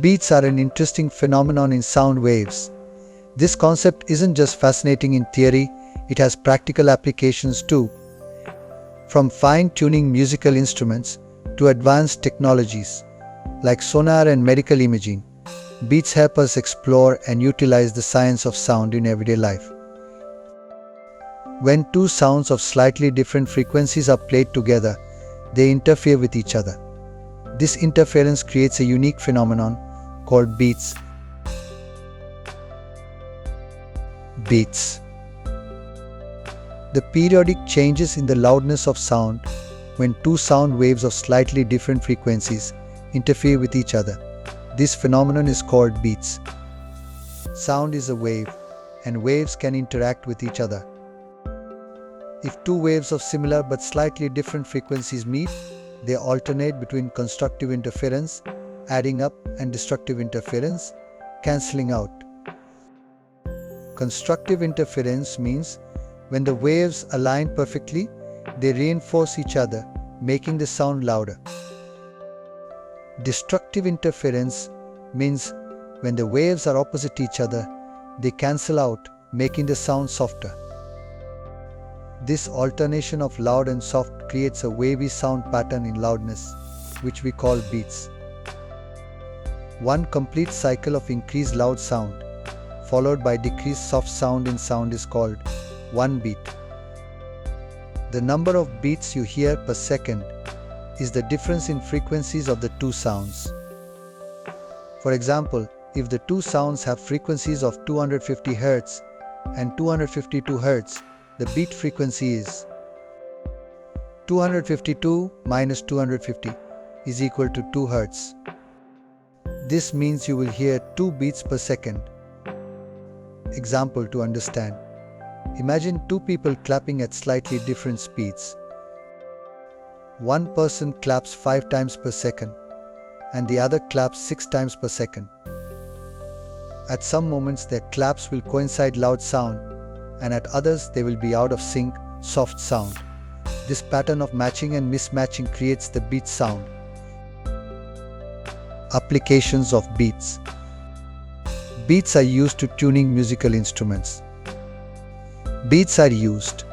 Beats are an interesting phenomenon in sound waves. This concept isn't just fascinating in theory, it has practical applications too. From fine-tuning musical instruments to advanced technologies like sonar and medical imaging, beats help us explore and utilize the science of sound in everyday life. When two sounds of slightly different frequencies are played together, they interfere with each other. This interference creates a unique phenomenon called beats. Beats. The periodic changes in the loudness of sound when two sound waves of slightly different frequencies interfere with each other. This phenomenon is called beats. Sound is a wave, and waves can interact with each other. If two waves of similar but slightly different frequencies meet, they alternate between constructive interference, adding up, and destructive interference, cancelling out. Constructive interference means when the waves align perfectly, they reinforce each other, making the sound louder. Destructive interference means when the waves are opposite each other, they cancel out, making the sound softer. This alternation of loud and soft creates a wavy sound pattern in loudness, which we call beats. One complete cycle of increased loud sound, followed by decreased soft sound in sound, is called one beat. The number of beats you hear per second is the difference in frequencies of the two sounds. For example, if the two sounds have frequencies of 250 Hz and 252 Hz, the beat frequency is 252 minus 250 is equal to 2 Hz. This means you will hear 2 beats per second. Example to understand. Imagine two people clapping at slightly different speeds. One person claps 5 times per second and the other claps 6 times per second. At some moments their claps will coincide loud sound, and at others they will be out of sync, soft sound. This pattern of matching and mismatching creates the beat sound. Applications of beats. Beats are used to tuning musical instruments. Beats are used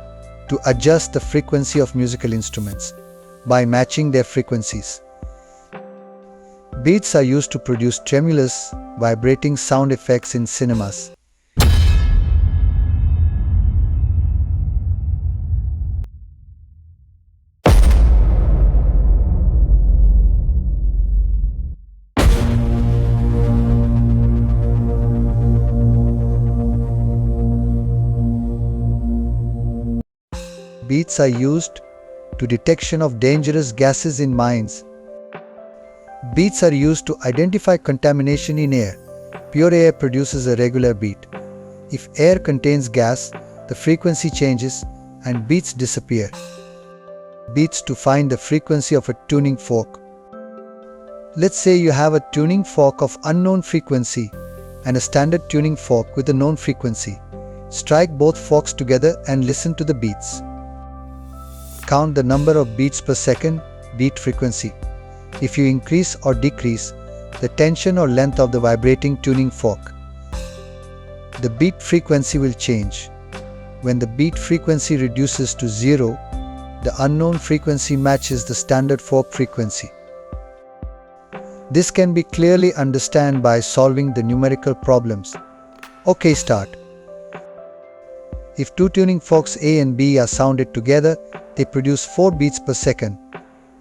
to adjust the frequency of musical instruments by matching their frequencies. Beats are used to produce tremulous, vibrating sound effects in cinemas. Beats are used to detection of dangerous gases in mines. Beats are used to identify contamination in air. Pure air produces a regular beat. If air contains gas, the frequency changes and beats disappear. Beats to find the frequency of a tuning fork. Let's say you have a tuning fork of unknown frequency and a standard tuning fork with a known frequency. Strike both forks together and listen to the beats. Count the number of beats per second, beat frequency. If you increase or decrease the tension or length of the vibrating tuning fork, the beat frequency will change. When the beat frequency reduces to 0, the unknown frequency matches the standard fork frequency. This can be clearly understood by solving the numerical problems. Okay, start. If two tuning forks A and B are sounded together, they produce 4 beats per second.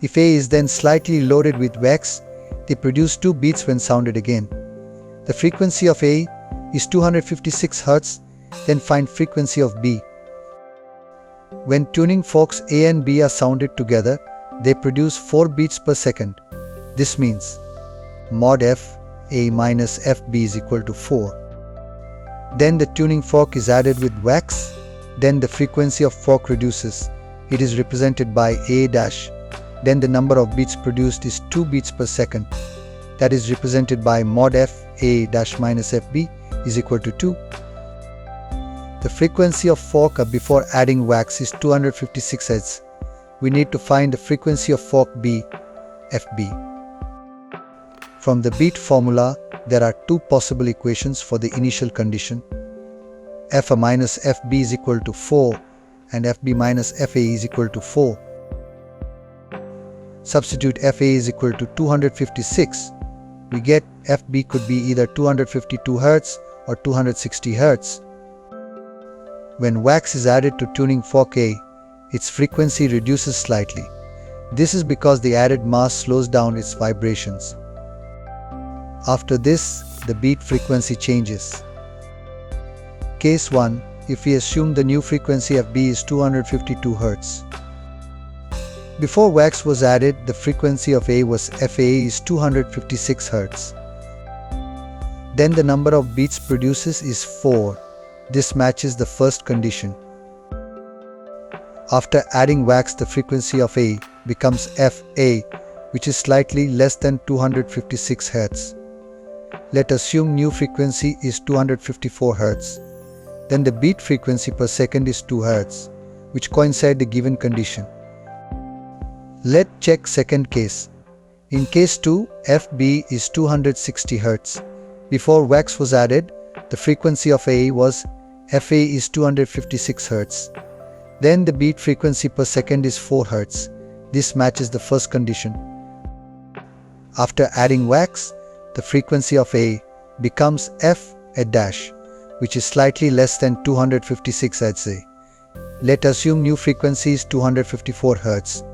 If A is then slightly loaded with wax, they produce 2 beats when sounded again. The frequency of A is 256 Hz, then find frequency of B. When tuning forks A and B are sounded together, they produce 4 beats per second. This means mod F A minus FB is equal to 4. Then the tuning fork is added with wax, then the frequency of fork reduces. It is represented by A dash. Then the number of beats produced is 2 beats per second. That is represented by mod F A dash minus FB is equal to 2. The frequency of fork A before adding wax is 256 Hz. We need to find the frequency of fork B, FB. From the beat formula, there are two possible equations for the initial condition. FA minus FB is equal to 4 and FB minus FA is equal to 4. Substitute FA is equal to 256. We get FB could be either 252 Hz or 260 Hz. When wax is added to tuning fork A, its frequency reduces slightly. This is because the added mass slows down its vibrations. After this, the beat frequency changes. Case 1. If we assume the new frequency FB is 252 Hz. Before wax was added, the frequency of A was FA is 256 Hz. Then the number of beats produces is 4. This matches the first condition. After adding wax, the frequency of A becomes FA, which is slightly less than 256 Hz. Let us assume new frequency is 254 Hz. Then the beat frequency per second is 2 Hz, which coincide the given condition. Let's check second case. In case 2, FB is 260 Hz. Before wax was added, the frequency of A was FA is 256 Hz. Then the beat frequency per second is 4 Hz. This matches the first condition. After adding wax, the frequency of A becomes F a dash, which is slightly less than 256 Hz. Let us assume new frequency is 254 Hz.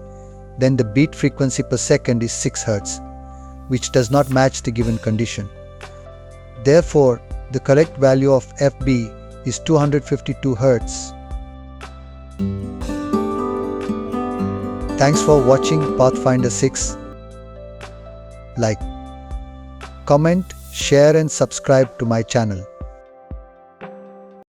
Then the beat frequency per second is 6 Hz, which does not match the given condition. Therefore, the correct value of FB is 252 Hz. Thanks for watching Pathfinder 6. Like, comment, share and subscribe to my channel.